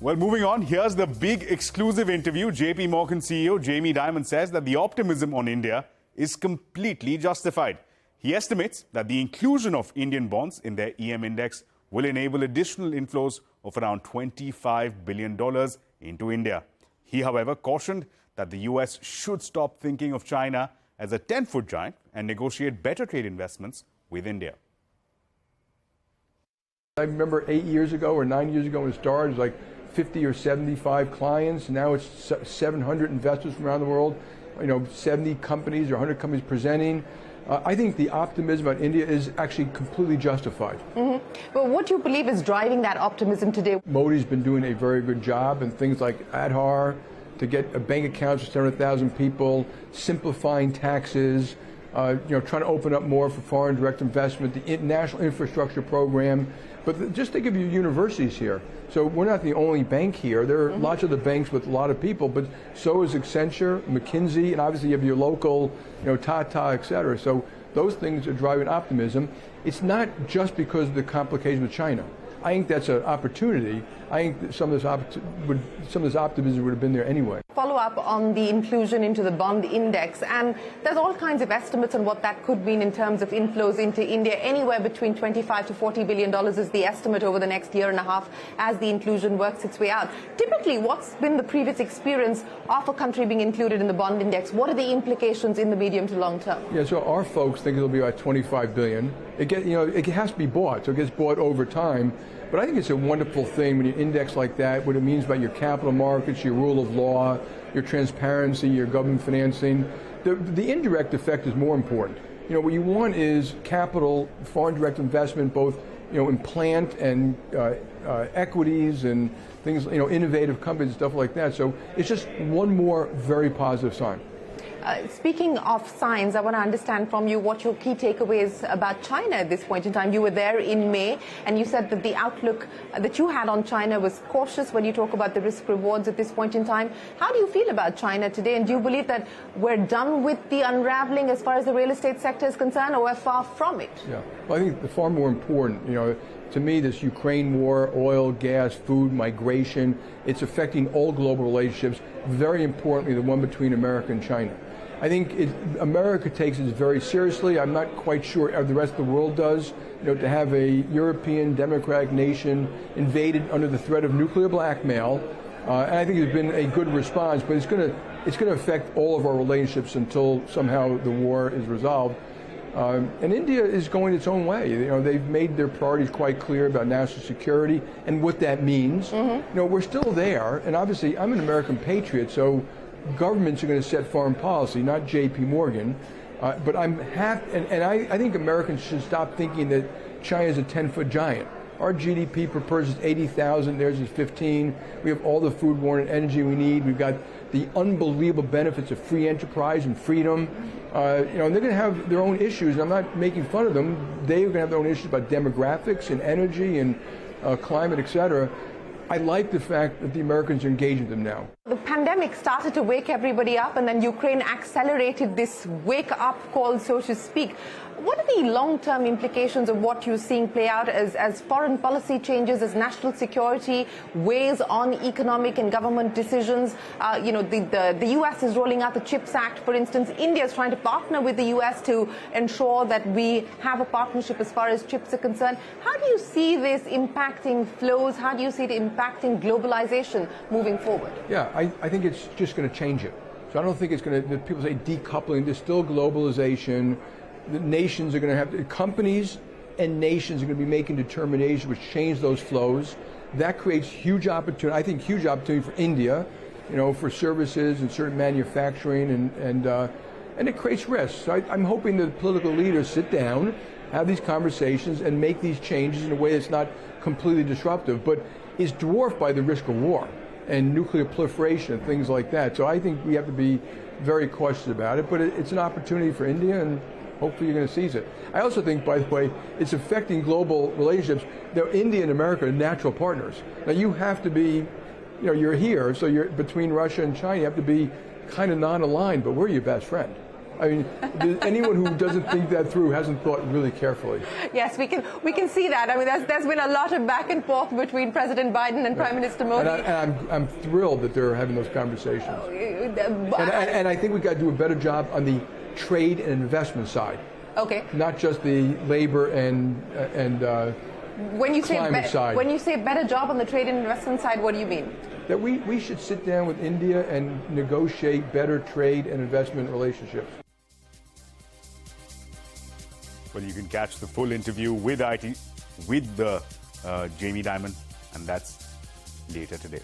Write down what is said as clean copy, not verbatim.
Well, moving on, here's the big exclusive interview. JPMorgan CEO Dimon says that the optimism on India is completely justified. He estimates that the inclusion of Indian bonds in their EM index will enable additional inflows of around $25 billion into India. He, however, cautioned that the US should stop thinking of China as a 10-foot giant and negotiate better trade investments with India. I remember 8 years ago or 9 years ago when it started, it was like 50 or 75 clients. Now it's 700 investors from around the world, 70 companies or 100 companies presenting. I think the optimism about India is actually completely justified. Well, what do you believe is driving that optimism today? Modi's been doing a very good job in things like Aadhaar, to get a bank accounts for 700,000 people, simplifying taxes, trying to open up more for foreign direct investment, the national infrastructure program. But just think of your universities here. So we're not the only bank here. There are lots of the banks with a lot of people, but so is Accenture, McKinsey, and obviously you have your local, Tata, et cetera. So those things are driving optimism. It's not just because of the complications with China. I think that's an opportunity. I think some of this optimism would have been there anyway. Follow up on the inclusion into the bond index, and there's all kinds of estimates on what that could mean in terms of inflows into India. Anywhere between $25 to $40 billion is the estimate over the next year and a half as the inclusion works its way out. Typically, what's been the previous experience of a country being included in the bond index? What are the implications in the medium to long term? Yeah, so our folks think it'll be about $25 billion. It has to be bought, so it gets bought over time. But I think it's a wonderful thing when you index like that, what it means about your capital markets, your rule of law, your transparency, your government financing. The indirect effect is more important. What you want is capital, foreign direct investment, both in plant and equities and things, innovative companies and stuff like that. So it's just one more very positive sign. Speaking of signs, I want to understand from you what your key takeaways about China at this point in time. You were there in May, and you said that the outlook that you had on China was cautious when you talk about the risk rewards at this point in time. How do you feel about China today, and do you believe that we're done with the unraveling as far as the real estate sector is concerned, or we're far from it? Yeah, well, I think the far more important, to me, this Ukraine war, oil, gas, food, migration, it's affecting all global relationships, very importantly the one between America and China. I think America takes this very seriously. I'm not quite sure the rest of the world does. To have a European democratic nation invaded under the threat of nuclear blackmail, and I think there's been a good response, but it's going to affect all of our relationships until somehow the war is resolved. And India is going its own way. They've made their priorities quite clear about national security and what that means. We're still there, and obviously I'm an American patriot, so governments are going to set foreign policy, not JPMorgan. But I'm happy, and I think Americans should stop thinking that China is a 10-foot giant. Our GDP per person is 80,000, theirs is 15. We have all the food, water, and energy we need. We've got the unbelievable benefits of free enterprise and freedom. And they're going to have their own issues, and I'm not making fun of them. They're going to have their own issues about demographics and energy and climate, et cetera. I like the fact that the Americans are engaging with them now. The pandemic started to wake everybody up, and then Ukraine accelerated this wake-up call, so to speak. What are the long-term implications of what you're seeing play out as foreign policy changes, as national security weighs on economic and government decisions? The U.S. is rolling out the CHIPS Act, for instance. India is trying to partner with the U.S. to ensure that we have a partnership as far as chips are concerned. How do you see this impacting flows? How do you see it impacting globalization moving forward? Yeah, I think it's just going to change it. So I don't think it's going to, people say decoupling, there's still globalization. The nations are going to have, companies and nations are going to be making determinations which change those flows. That creates huge opportunity, I think huge opportunity for India, for services and certain manufacturing, and it creates risks. So I'm hoping that political leaders sit down, have these conversations, and make these changes in a way that's not completely disruptive, but is dwarfed by the risk of war and nuclear proliferation and things like that. So I think we have to be very cautious about it, but it's an opportunity for India, and hopefully you're going to seize it. I also think, by the way, it's affecting global relationships. India and America are natural partners. Now you have to be, you're here, so you're between Russia and China, you have to be kind of non-aligned, but we're your best friend. I mean, anyone who doesn't think that through hasn't thought really carefully. Yes, we can see that. I mean, there's been a lot of back and forth between President Biden and Prime Minister Modi. And I'm thrilled that they're having those conversations. And I think we've got to do a better job on the trade and investment side. Okay. Not just the labor and climate side. When you say better job on the trade and investment side, what do you mean? That we should sit down with India and negotiate better trade and investment relationships. Well, you can catch the full interview with Jamie Dimon, and that's later today.